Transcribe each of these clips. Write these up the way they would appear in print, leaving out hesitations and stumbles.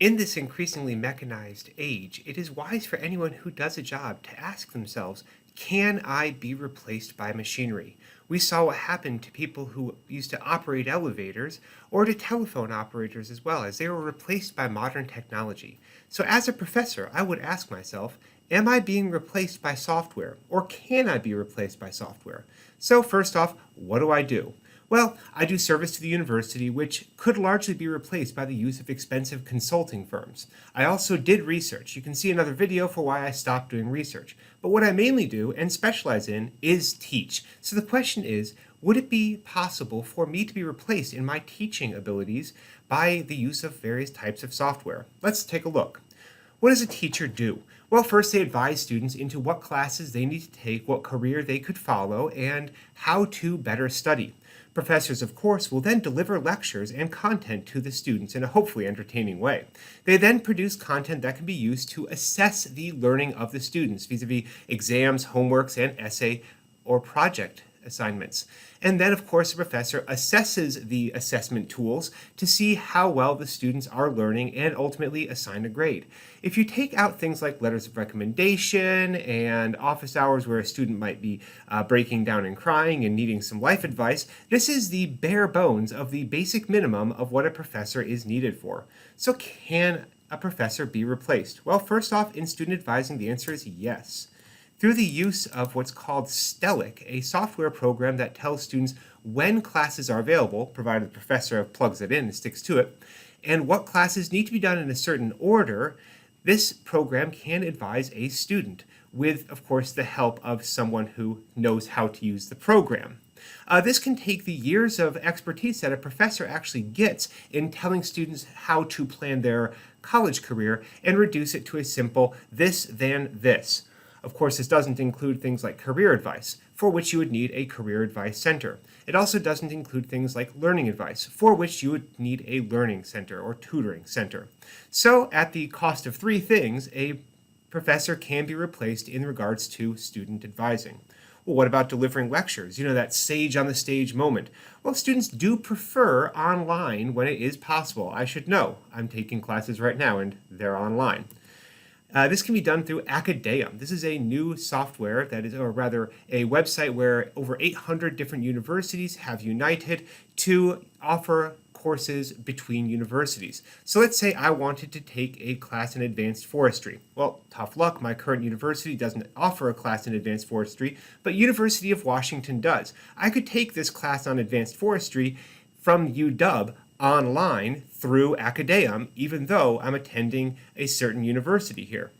In this increasingly mechanized age, it is wise for anyone who does a job to ask themselves, can I be replaced by machinery? We saw what happened to people who used to operate elevators or to telephone operators as well, as they were replaced by modern technology. So, as a professor, I would ask myself, am I being replaced by software, or can I be replaced by software? So, first off, what do I do? Well, I do service to the university, which could largely be replaced by the use of expensive consulting firms. I also did research. You can see another video for why I stopped doing research. But what I mainly do and specialize in is teach. So the question is, would it be possible for me to be replaced in my teaching abilities by the use of various types of software? Let's take a look. What does a teacher do? Well, first they advise students into what classes they need to take, what career they could follow, and how to better study. Professors, of course, will then deliver lectures and content to the students in a hopefully entertaining way. They then produce content that can be used to assess the learning of the students vis-a-vis exams, homeworks, and essay or project assignments. And then, of course, the professor assesses the assessment tools to see how well the students are learning and ultimately assign a grade. If you take out things like letters of recommendation and office hours where a student might be breaking down and crying and needing some life advice, this is the bare bones of the basic minimum of what a professor is needed for. So can a professor be replaced? Well, first off, in student advising, the answer is yes. Through the use of what's called Stellic, a software program that tells students when classes are available, provided the professor plugs it in and sticks to it, and what classes need to be done in a certain order, this program can advise a student with, of course, the help of someone who knows how to use the program. This can take the years of expertise that a professor actually gets in telling students how to plan their college career and reduce it to a simple this, then this. Of course, this doesn't include things like career advice, for which you would need a career advice center. It also doesn't include things like learning advice, for which you would need a learning center or tutoring center. So, at the cost of three things, a professor can be replaced in regards to student advising. Well, what about delivering lectures? You know, that sage on the stage moment. Well, students do prefer online when it is possible. I should know. I'm taking classes right now and they're online. This can be done through Acadeum. This is a new software that is, or rather, a website where over 800 different universities have united to offer courses between universities. So let's say I wanted to take a class in advanced forestry. Well, tough luck, my current university doesn't offer a class in advanced forestry, but University of Washington does. I could take this class on advanced forestry from UW online through Acadeum, even though I'm attending a certain university here.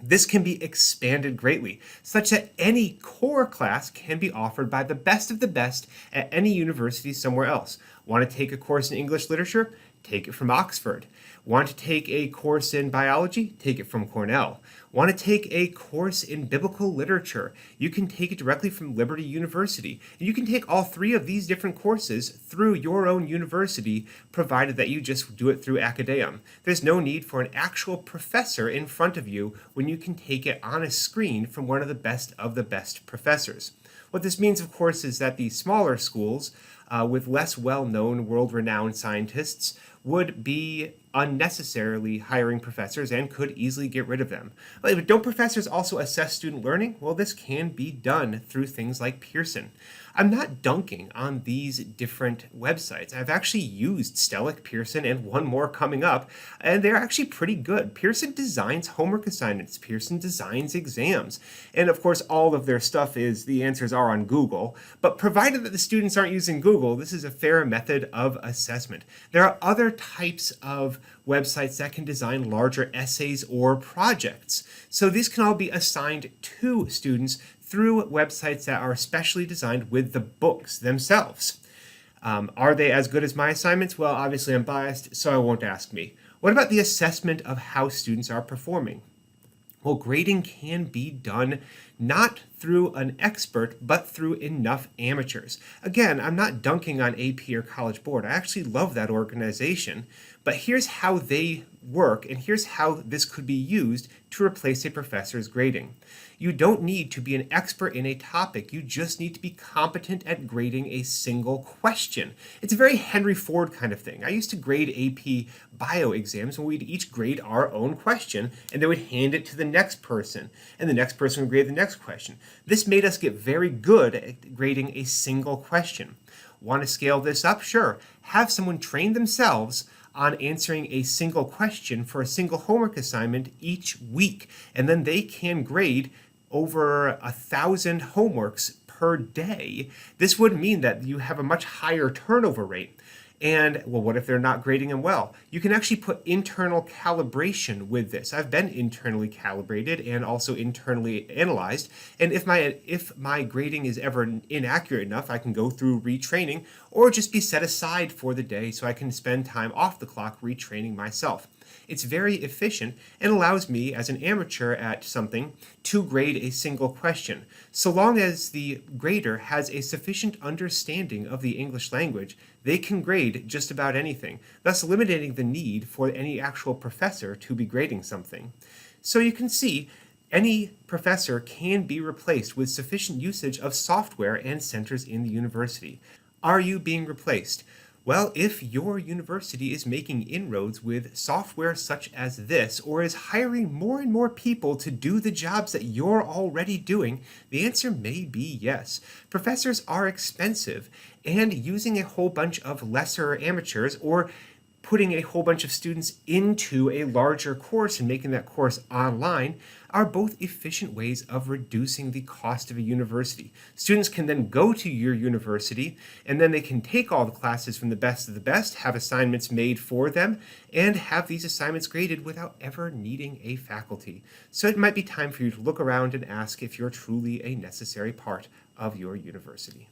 This can be expanded greatly, such that any core class can be offered by the best of the best at any university somewhere else. Want to take a course in English literature? Take it from Oxford. Want to take a course in biology? Take it from Cornell. Want to take a course in biblical literature? You can take it directly from Liberty University. And you can take all three of these different courses through your own university, provided that you just do it through Acadeum. There's no need for an actual professor in front of you when you can take it on a screen from one of the best professors. What this means, of course, is that the smaller schools with less well-known, world-renowned scientists would be unnecessarily hiring professors and could easily get rid of them. But don't professors also assess student learning? Well, this can be done through things like Pearson. I'm not dunking on these different websites. I've actually used Stellic, Pearson, and one more coming up, and they're actually pretty good. Pearson designs homework assignments. Pearson designs exams. And of course, all of their stuff is, the answers are on Google, but provided that the students aren't using Google, this is a fair method of assessment. There are other types of websites that can design larger essays or projects. So these can all be assigned to students through websites that are specially designed with the books themselves. Are they as good as my assignments? Well, obviously I'm biased, so I won't ask me. What about the assessment of how students are performing? Well, grading can be done not through an expert, but through enough amateurs. Again, I'm not dunking on AP or College Board. I actually love that organization, but here's how they work, and here's how this could be used to replace a professor's grading. You don't need to be an expert in a topic, you just need to be competent at grading a single question. It's a very Henry Ford kind of thing. I used to grade AP bio exams when we'd each grade our own question, and they would hand it to the next person, and the next person would grade the next question. This made us get very good at grading a single question. Want to scale this up? Sure. Have someone train themselves on answering a single question for a single homework assignment each week, and then they can grade over 1,000 homeworks per day. This would mean that you have a much higher turnover rate. And, well, what if they're not grading them well? You can actually put internal calibration with this. I've been internally calibrated and also internally analyzed. And if my grading is ever inaccurate enough, I can go through retraining or just be set aside for the day so I can spend time off the clock retraining myself. It's very efficient and allows me, as an amateur at something, to grade a single question. So long as the grader has a sufficient understanding of the English language, they can grade just about anything, thus eliminating the need for any actual professor to be grading something. So you can see, any professor can be replaced with sufficient usage of software and centers in the university. Are you being replaced? Well, if your university is making inroads with software such as this, or is hiring more and more people to do the jobs that you're already doing, the answer may be yes. Professors are expensive, and using a whole bunch of lesser amateurs or putting a whole bunch of students into a larger course and making that course online are both efficient ways of reducing the cost of a university. Students can then go to your university and then they can take all the classes from the best of the best, have assignments made for them, and have these assignments graded without ever needing a faculty. So it might be time for you to look around and ask if you're truly a necessary part of your university.